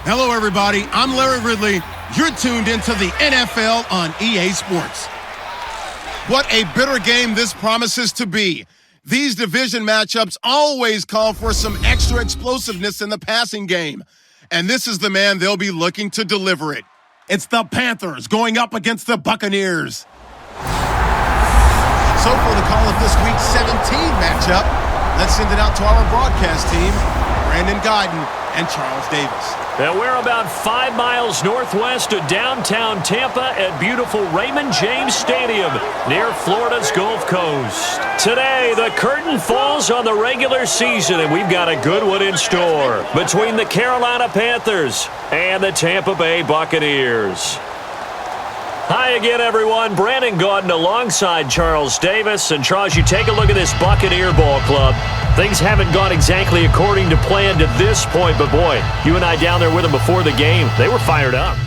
Hello, everybody. I'm Larry Ridley. You're tuned into the NFL on EA Sports. What a bitter game this promises to be. These division matchups always call for some extra explosiveness in the passing game. And this is the man they'll be looking to deliver it. It's the Panthers going up against the Buccaneers. So for the call of this week's 17 matchup, let's send it out to our broadcast team, Brandon Guyton and Charles Davis. And we're about 5 miles northwest of downtown Tampa at beautiful Raymond James Stadium near Florida's Gulf Coast. Today, the curtain falls on the regular season, and we've got a good one in store between the Carolina Panthers and the Tampa Bay Buccaneers. Hi again, everyone. Brandon Guyton alongside Charles Davis. And Charles, you take a look at this Buccaneer ball club. Things haven't gone exactly according to plan to this point, but boy, you and I down there with them before the game, they were fired up.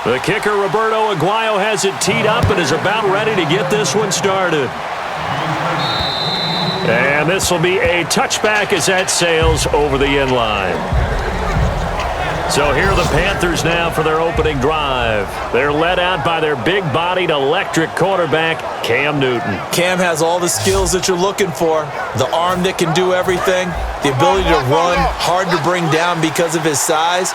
The kicker, Roberto Aguayo, has it teed up and is about ready to get this one started. And this will be a touchback as that sails over the end line. So here are the Panthers now for their opening drive. They're led out by their big-bodied electric quarterback, Cam Newton. Cam has all the skills that you're looking for. The arm that can do everything. The ability to run, hard to bring down because of his size.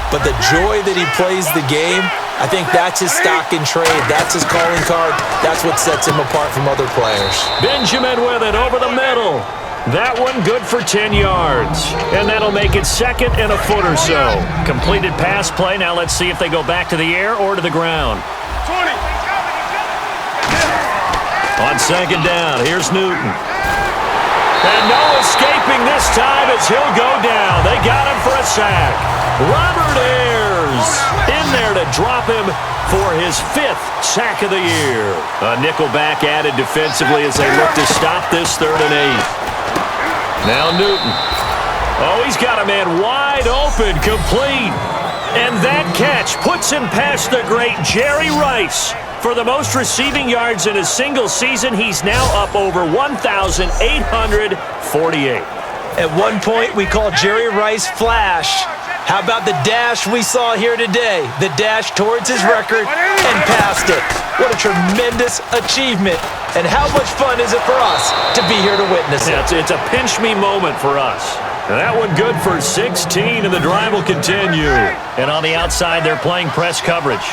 But the joy that he plays the game, I think that's his stock in trade. That's his calling card. That's what sets him apart from other players. Benjamin with it over the middle. That one good for 10 yards. And that'll make it second and a foot or so. Completed pass play. Now let's see if they go back to the air or to the ground. 20. On second down, here's Newton. And no escaping this time as he'll go down. They got him for a sack. Robert Ayers in there to drop him for his 5th sack of the year. A nickelback added defensively as they look to stop this 3rd and 8. Now Newton. Oh, he's got a man wide open, complete. And that catch puts him past the great Jerry Rice. For the most receiving yards in a single season, he's now up over 1,848. At one point, we called Jerry Rice Flash. How about the dash we saw here today? The dash towards his record and past it. What a tremendous achievement. And how much fun is it for us to be here to witness it? It's a pinch-me moment for us. And that one good for 16, and the drive will continue. And on the outside, they're playing press coverage.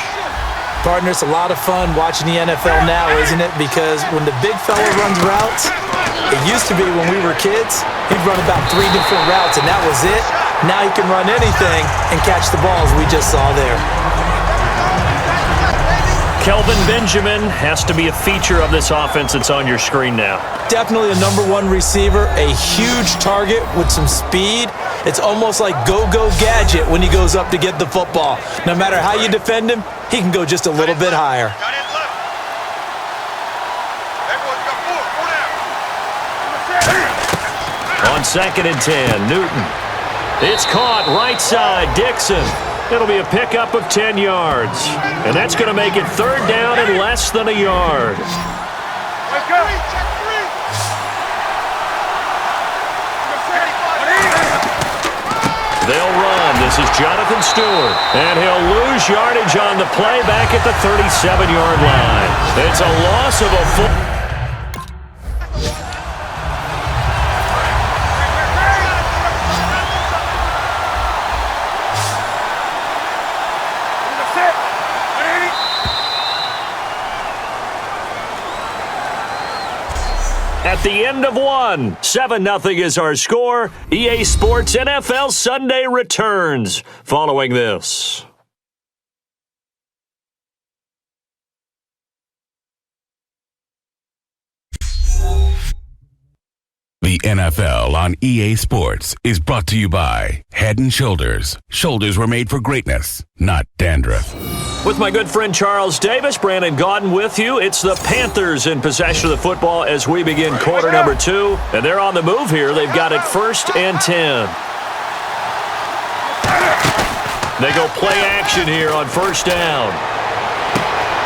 Partner, it's a lot of fun watching the NFL now, isn't it? Because when the big fella runs routes, it used to be when we were kids, he'd run about 3 different routes, and that was it. Now he can run anything and catch the balls we just saw there. Kelvin Benjamin has to be a feature of this offense that's on your screen now. Definitely a number 1 receiver, a huge target with some speed. It's almost like go-go gadget when he goes up to get the football. No matter how you defend him, he can go just a little bit higher. On 2nd and 10, Newton. It's caught right side, Dixon. It'll be a pickup of 10 yards. And that's going to make it 3rd down and less than a yard. Let's go. They'll run. This is Jonathan Stewart. And he'll lose yardage on the play back at the 37-yard line. It's a loss of a full. At the end of one, 7-0 is our score. EA Sports NFL Sunday returns following this. The NFL on EA Sports is brought to you by Head & Shoulders. Shoulders were made for greatness, not dandruff. With my good friend Charles Davis, Brandon Gaudin with you. It's the Panthers in possession of the football as we begin quarter number 2. And they're on the move here. They've got it 1st and 10. They go play action here on 1st down.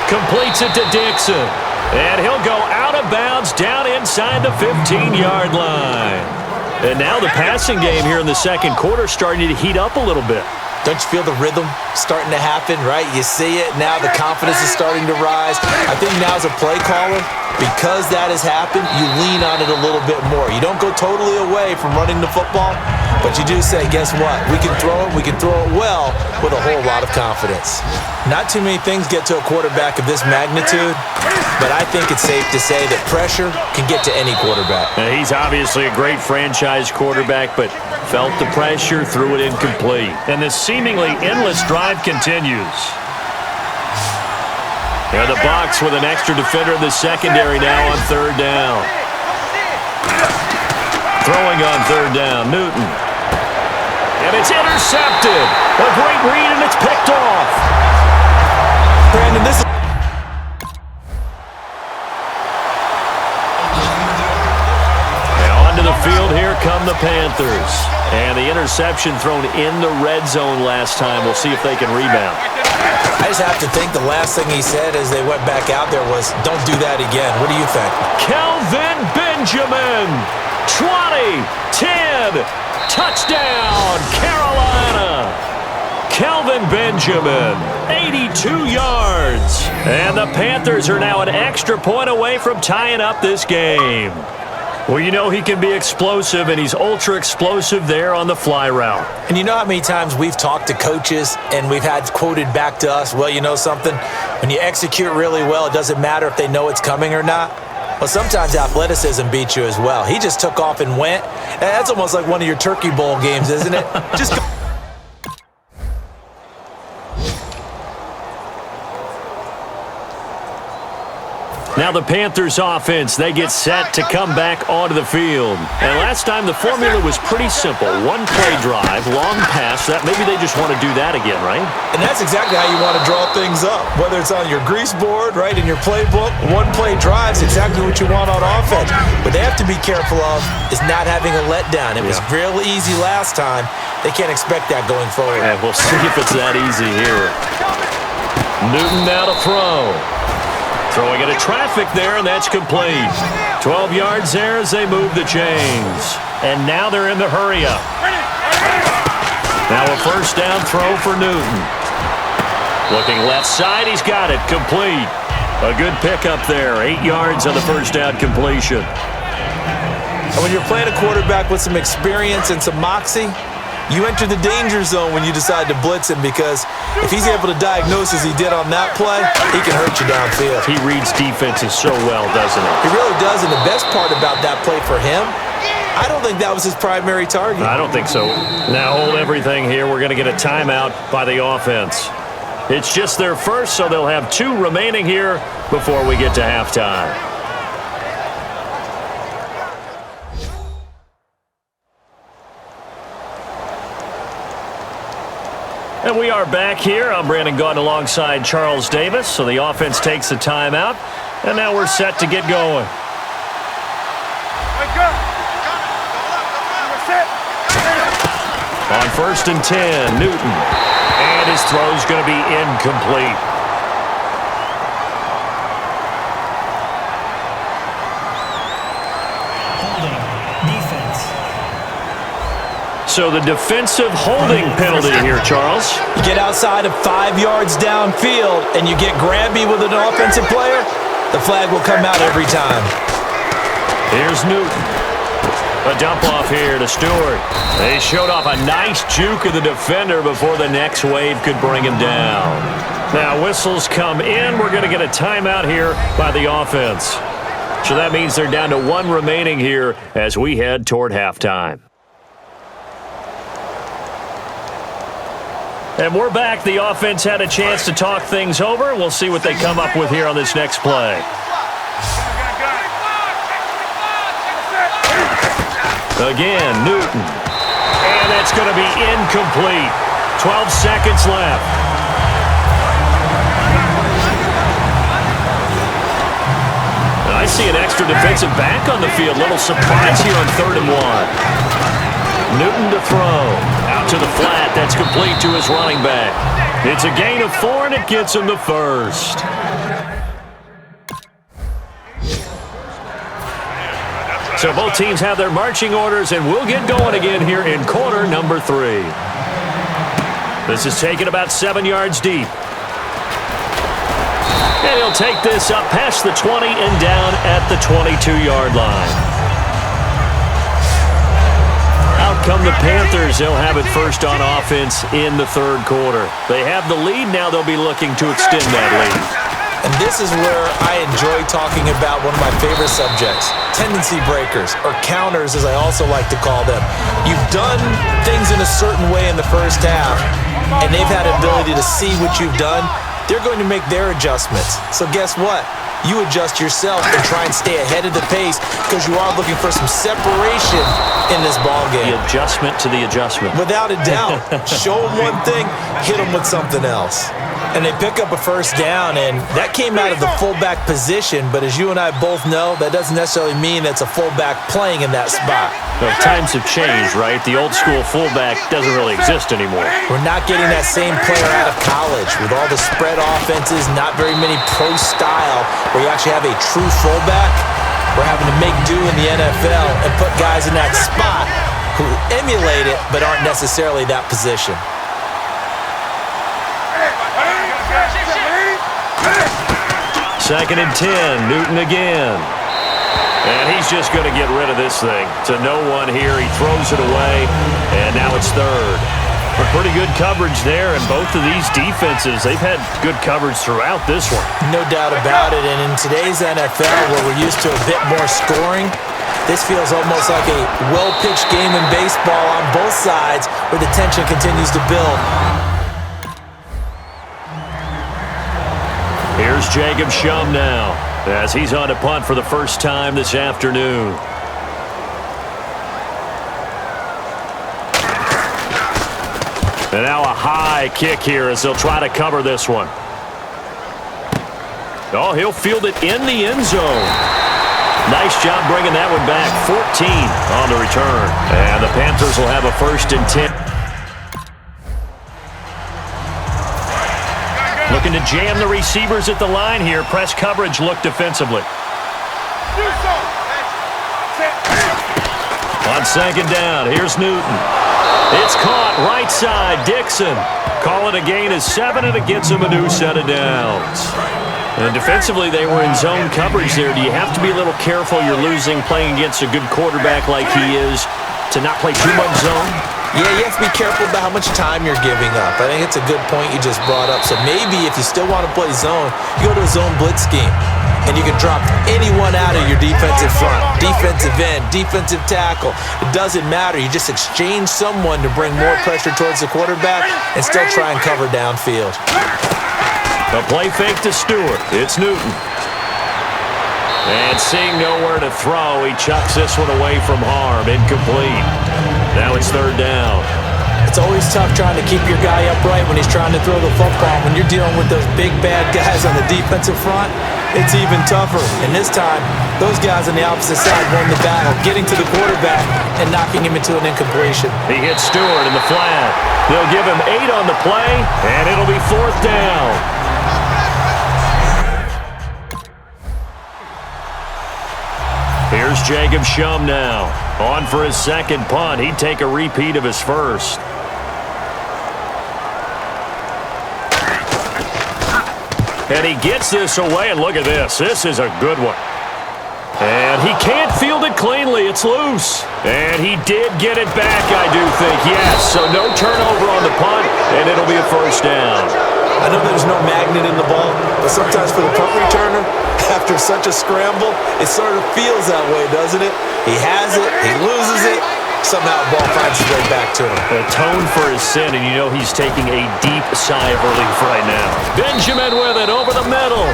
Completes it to Dixon. And he'll go out of bounds down inside the 15-yard line. And now the passing game here in the second quarter starting to heat up a little bit. Don't you feel the rhythm starting to happen, right? You see it. Now the confidence is starting to rise. I think now as a play caller, because that has happened, you lean on it a little bit more. You don't go totally away from running the football, but you do say, guess what? We can throw it well with a whole lot of confidence. Not too many things get to a quarterback of this magnitude, but I think it's safe to say that pressure can get to any quarterback. Now, he's obviously a great franchise quarterback, but felt the pressure, threw it incomplete. And this seemingly endless drive continues. They're the Bucs with an extra defender in the secondary now on 3rd down. Throwing on 3rd down, Newton. And it's intercepted. A great read, and it's picked off. Brandon, this is... And onto the field, here come the Panthers. And the interception thrown in the red zone last time. We'll see if they can rebound. I just have to think the last thing he said as they went back out there was, don't do that again. What do you think? Kelvin Benjamin. 20, 10, touchdown, Carolina. Kelvin Benjamin, 82 yards. And the Panthers are now an extra point away from tying up this game. Well, you know he can be explosive, and he's ultra-explosive there on the fly route. And you know how many times we've talked to coaches and we've had quoted back to us, well, you know something? When you execute really well, it doesn't matter if they know it's coming or not. Well, sometimes athleticism beats you as well. He just took off and went. And that's almost like one of your Turkey Bowl games, isn't it? Just go. Now the Panthers offense, they get set to come back onto the field. And last time the formula was pretty simple. One play drive, long pass. That maybe they just want to do that again, right? And that's exactly how you want to draw things up. Whether it's on your grease board, right, in your playbook, one play drive is exactly what you want on offense. What they have to be careful of is not having a letdown. It was real easy last time. They can't expect that going forward. And we'll see if it's that easy here. Newton now to throw. Throwing into traffic there, and that's complete. 12 yards there as they move the chains. And now they're in the hurry-up. Now a 1st down throw for Newton. Looking left side, he's got it, complete. A good pickup there, 8 yards on the 1st down completion. And when you're playing a quarterback with some experience and some moxie, you enter the danger zone when you decide to blitz him, because if he's able to diagnose as he did on that play, he can hurt you downfield. He reads defenses so well, doesn't he? He really does, and the best part about that play for him, I don't think that was his primary target. I don't think so. Now hold everything here. We're going to get a timeout by the offense. It's just their first, so they'll have 2 remaining here before we get to halftime. And we are back here. I'm Brandon Gaudin alongside Charles Davis. So the offense takes a timeout. And now we're set to get going. On 1st and 10, Newton. And his throw's going to be incomplete. So the defensive holding penalty here, Charles. You get outside of 5 yards downfield and you get grabby with an offensive player, the flag will come out every time. Here's Newton. A dump off here to Stewart. They showed off a nice juke of the defender before the next wave could bring him down. Now whistles come in. We're going to get a timeout here by the offense. So that means they're down to 1 remaining here as we head toward halftime. And we're back. The offense had a chance to talk things over. We'll see what they come up with here on this next play. Again, Newton. And that's going to be incomplete. 12 seconds left. I see an extra defensive back on the field. Little surprise here on 3rd and 1. Newton to throw. Out to the flat. That's complete to his running back. It's a gain of 4, and it gets him the first. So both teams have their marching orders, and we'll get going again here in quarter number 3. This is taken about 7 yards deep. And he'll take this up past the 20 and down at the 22-yard line. Out come the Panthers. They'll have it first on offense in the 3rd quarter. They have the lead. Now they'll be looking to extend that lead. And this is where I enjoy talking about one of my favorite subjects, tendency breakers, or counters as I also like to call them. You've done things in a certain way in the first half, and they've had an ability to see what you've done. They're going to make their adjustments. So guess what? You adjust yourself and try and stay ahead of the pace because you are looking for some separation in this ball game. The adjustment to the adjustment. Without a doubt. Show them one thing, hit them with something else. And they pick up a first down, and that came out of the fullback position, but as you and I both know, that doesn't necessarily mean that's a fullback playing in that spot. Well, times have changed, right? The old school fullback doesn't really exist anymore. We're not getting that same player out of college with all the spread offenses, not very many pro style, where you actually have a true fullback. We're having to make do in the NFL and put guys in that spot who emulate it but aren't necessarily that position. Second and 10, Newton again. And he's just going to get rid of this thing. To no one here, he throws it away, and now it's 3rd. A pretty good coverage there, and both of these defenses, they've had good coverage throughout this one. No doubt about it, and in today's NFL, where we're used to a bit more scoring, this feels almost like a well-pitched game in baseball on both sides, where the tension continues to build. Here's Jacob Shum now, as he's on to punt for the first time this afternoon. And now a high kick here as they'll try to cover this one. Oh, he'll field it in the end zone. Nice job bringing that one back. 14 on the return. And the Panthers will have a 1st and 10. Looking to jam the receivers at the line here. Press coverage, look defensively. On 2nd down, here's Newton. It's caught right side, Dixon. Call it a gain of 7, and it gets him a new set of downs. And defensively, they were in zone coverage there. Do you have to be a little careful? You're losing playing against a good quarterback like he is to not play too much zone? Yeah, you have to be careful about how much time you're giving up. I think it's a good point you just brought up. So maybe if you still want to play zone, you go to a zone blitz scheme. And you can drop anyone out of your defensive front, defensive end, defensive tackle. It doesn't matter. You just exchange someone to bring more pressure towards the quarterback and still try and cover downfield. The play fake to Stewart. It's Newton. And seeing nowhere to throw, he chucks this one away from harm. Incomplete. Now it's 3rd down. It's always tough trying to keep your guy upright when he's trying to throw the football. When you're dealing with those big, bad guys on the defensive front, it's even tougher. And this time, those guys on the opposite side won the battle, getting to the quarterback and knocking him into an incompletion. He hits Stewart in the flat. They'll give him 8 on the play, and it'll be 4th down. Here's Jacob Shum now. On for his 2nd punt. He'd take a repeat of his first. And he gets this away, and look at this. This is a good one. And he can't field it cleanly. It's loose. And he did get it back, I do think. Yes, so no turnover on the punt, and it'll be a 1st down. I know there's no magnet in the ball, but sometimes for the punt returner, after such a scramble, it sort of feels that way, doesn't it? He has it, he loses it, somehow the ball finds its way back to him. Atone for his sin, and he's taking a deep sigh of relief right now. Benjamin with it over the middle.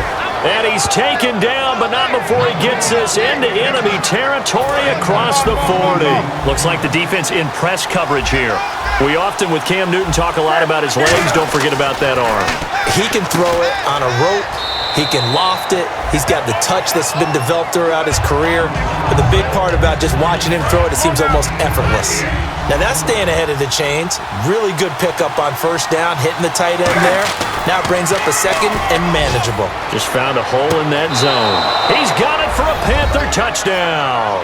And he's taken down, but not before he gets this into enemy territory across the 40. Looks like the defense in press coverage here. We often, with Cam Newton, talk a lot about his legs. Don't forget about that arm. He can throw it on a rope. He can loft it. He's got the touch that's been developed throughout his career. But the big part about just watching him throw it, it seems almost effortless. Now that's staying ahead of the chains. Really good pickup on first down, hitting the tight end there. Now it brings up a second and manageable. Just found a hole in that zone. He's got it for a Panther touchdown.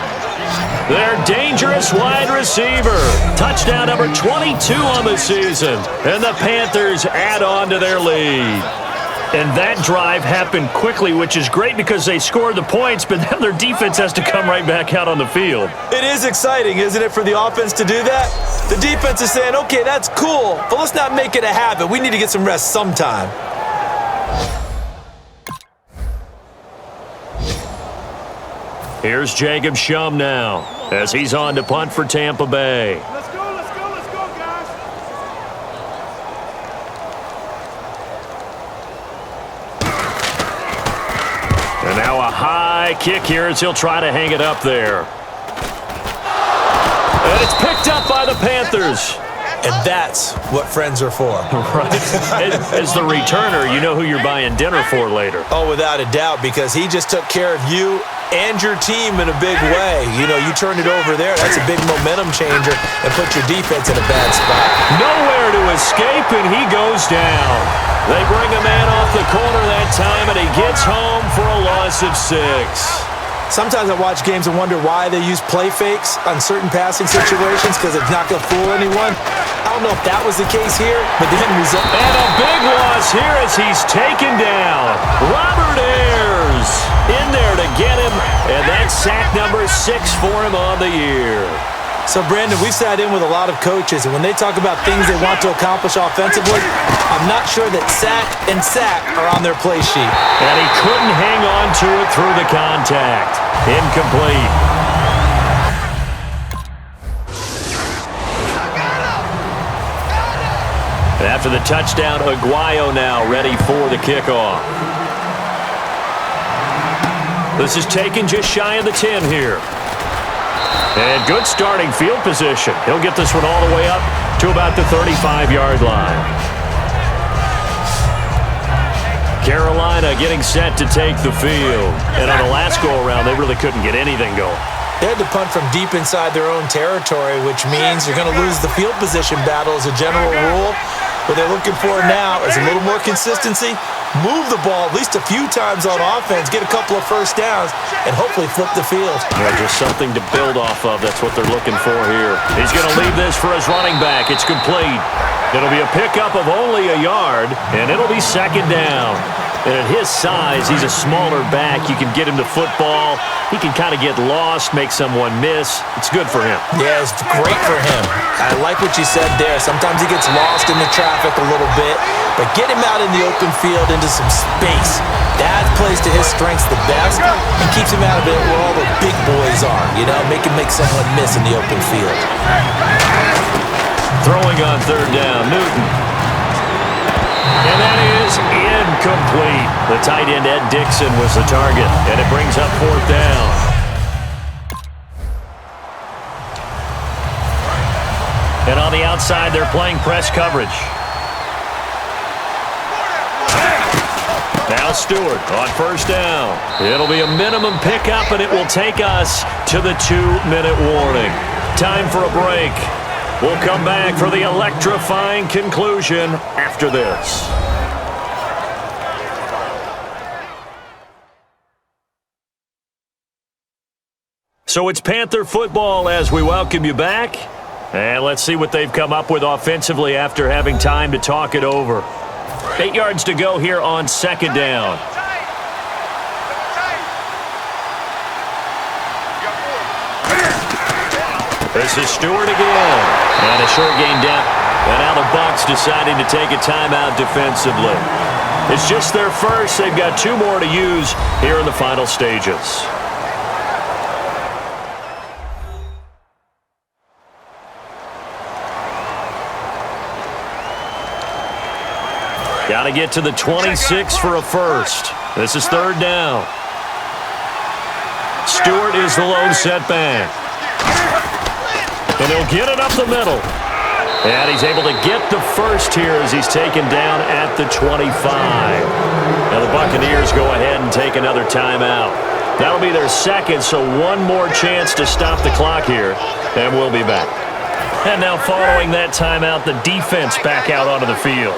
Their dangerous wide receiver. Touchdown number 22 on the season. And the Panthers add on to their lead. And that drive happened quickly, which is great because they scored the points, but then their defense has to come right back out on the field. It is exciting, isn't it, for the offense to do that? The defense is saying, okay, that's cool, but let's not make it a habit. We need to get some rest sometime. Here's Jacob Shum now as he's on to punt for Tampa Bay. Let's go, let's go, let's go, guys. And now a high kick here as he'll try to hang it up there. And it's picked up by the Panthers. And that's what friends are for. Right. As the returner, you know who you're buying dinner for later. Oh, without a doubt, because he just took care of you and your team in a big way. You know, you turned it over there. That's a big momentum changer and put your defense in a bad spot. Nowhere to escape, and he goes down. They bring a man off the corner that time, and he gets home for a loss of 6. Sometimes I watch games and wonder why they use play fakes on certain passing situations because it's not going to fool anyone. I don't know if that was the case here, but the end result. And a big loss here as he's taken down. Robert Ayers in there to get him, and that's sack number 6 for him on the year. So, Brandon, we've sat in with a lot of coaches, and when they talk about things they want to accomplish offensively, I'm not sure that sack and sack are on their play sheet. And he couldn't hang on to it through the contact. Incomplete. And after the touchdown, Aguayo now ready for the kickoff. This is taken just shy of the 10 here. And good starting field position. He'll get this one all the way up to about the 35-yard line. Carolina getting set to take the field. And on the last go-around, they really couldn't get anything going. They had to punt from deep inside their own territory, which means you're going to lose the field position battle as a general rule. What they're looking for now is a little more consistency, move the ball at least a few times on offense, get a couple of first downs, and hopefully flip the field. Yeah, just something to build off of. That's what they're looking for here. He's going to leave this for his running back. It's complete. It'll be a pickup of only a yard, and it'll be second down. And at his size, he's a smaller back. You can get him to football. He can kind of get lost, make someone miss. It's good for him. Yeah, it's great for him. I like what you said there. Sometimes he gets lost in the traffic a little bit, but get him out in the open field into some space. That plays to his strengths the best and keeps him out of it where all the big boys are. You know, make him make someone miss in the open field. Throwing on third down, Newton. And that is incomplete. The tight end, Ed Dixon, was the target, and it brings up fourth down. And on the outside, they're playing press coverage. Now Stewart on first down. It'll be a minimum pickup, and it will take us to the 2-minute warning. Time for a break. We'll come back for the electrifying conclusion after this. So it's Panther football as we welcome you back. And let's see what they've come up with offensively after having time to talk it over. 8 yards to go here on second down. This is Stewart again. And a short gain down. And now the Bucs deciding to take a timeout defensively. It's just their first. They've got 2 more to use here in the final stages. Got to get to the 26 for a first. This is third down. Stewart is the lone setback. And he'll get it up the middle. And he's able to get the first here as he's taken down at the 25. Now the Buccaneers go ahead and take another timeout. That'll be their second, so one more chance to stop the clock here, and we'll be back. And now following that timeout, the defense back out onto the field.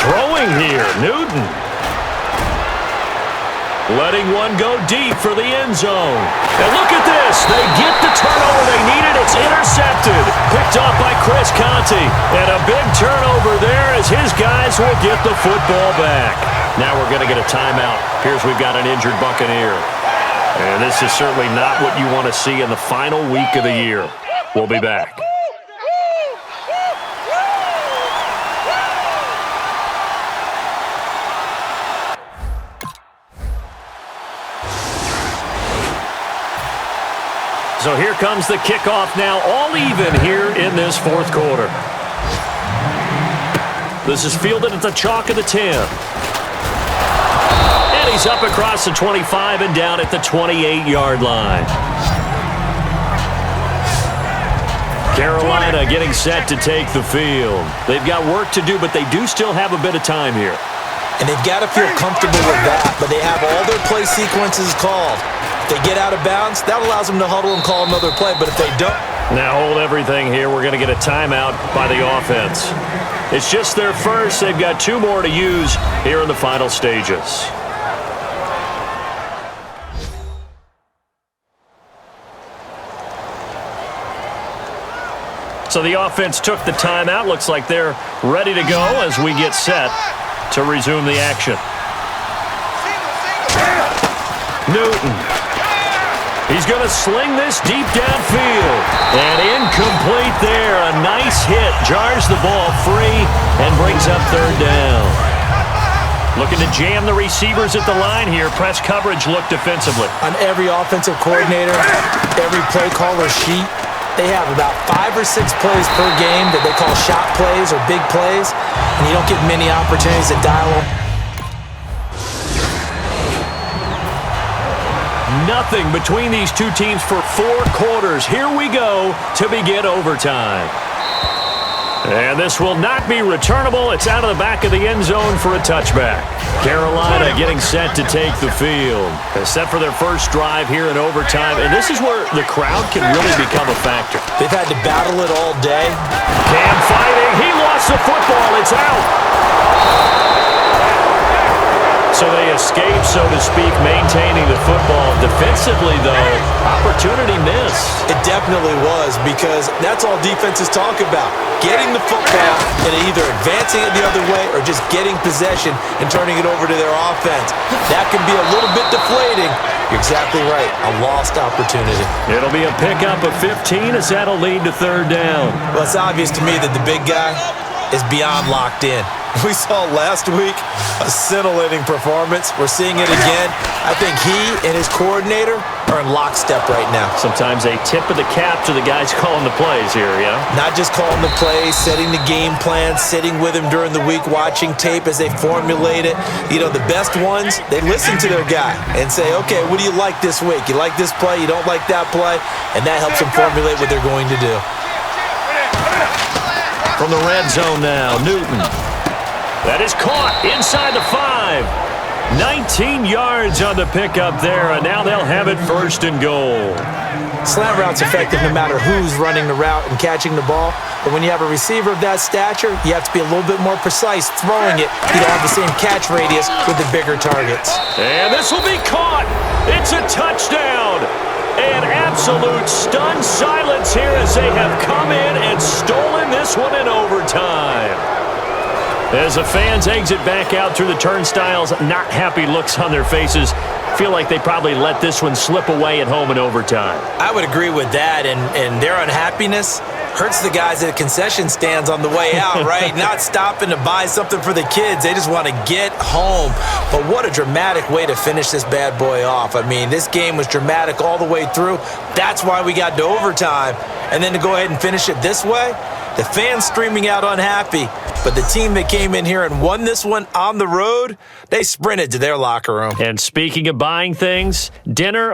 Throwing here, Newton. Letting one go deep for the end zone. And look at this. They get the turnover they needed. It's intercepted. Picked off by Chris Conte. And a big turnover there as his guys will get the football back. Now we're going to get a timeout. Here's we've got an injured Buccaneer. And this is certainly not what you want to see in the final week of the year. We'll be back. So here comes the kickoff now, all even here in this fourth quarter. This is fielded at the chalk of the 10. And he's up across the 25 and down at the 28-yard line. Carolina getting set to take the field. They've got work to do, but they do still have a bit of time here. And they've got to feel comfortable with that, but they have all their play sequences called. If they get out of bounds, that allows them to huddle and call another play, but if they don't... Now hold everything here. We're going to get a timeout by the offense. It's just their first. They've got two more to use here in the final stages. So the offense took the timeout. Looks like they're ready to go as we get set to resume the action. Newton. He's going to sling this deep downfield. And incomplete there. A nice hit. Jars the ball free and brings up third down. Looking to jam the receivers at the line here. Press coverage look defensively. On every offensive coordinator, every play caller sheet, they have about 5 or 6 plays per game that they call shot plays or big plays, and you don't get many opportunities to dial them. Nothing between these two teams for 4 quarters. Here we go to begin overtime. And this will not be returnable. It's out of the back of the end zone for a touchback. Carolina getting set to take the field. They're set for their first drive here in overtime. And this is where the crowd can really become a factor. They've had to battle it all day. Cam fighting. He lost the football. It's out. So they escape, so to speak, maintaining the football. Defensively, though, opportunity missed. It definitely was, because that's all defenses talk about. Getting the football and either advancing it the other way or just getting possession and turning it over to their offense. That can be a little bit deflating. You're exactly right. A lost opportunity. It'll be a pickup of 15 as that'll lead to third down. Well, it's obvious to me that the big guy is beyond locked in. We saw last week a scintillating performance. We're seeing it again. I think he and his coordinator are in lockstep right now. Sometimes a tip of the cap to the guys calling the plays here, yeah? Not just calling the plays, setting the game plan, sitting with him during the week, watching tape as they formulate it. You know, the best ones, they listen to their guy and say, okay, what do you like this week? You like this play? You don't like that play? And that helps them formulate what they're going to do. From the red zone now, Newton. That is caught inside the 5. 19 yards on the pickup there, and now they'll have it first and goal. Slant route's effective no matter who's running the route and catching the ball, but when you have a receiver of that stature, you have to be a little bit more precise throwing it. You don't have the same catch radius with the bigger targets. And this will be caught. It's a touchdown. And absolute stunned silence here as they have come in and stolen this one in overtime. As the fans exit back out through the turnstiles, not happy looks on their faces. Feel like they probably let this one slip away at home in overtime. I would agree with that, and their unhappiness hurts the guys at the concession stands on the way out, right? Not stopping to buy something for the kids. They just want to get home. But what a dramatic way to finish this bad boy off. I mean, this game was dramatic all the way through. That's why we got to overtime. And then to go ahead and finish it this way, The fans streaming out unhappy, but the team that came in here and won this one on the road, they sprinted to their locker room. And speaking of buying things, dinner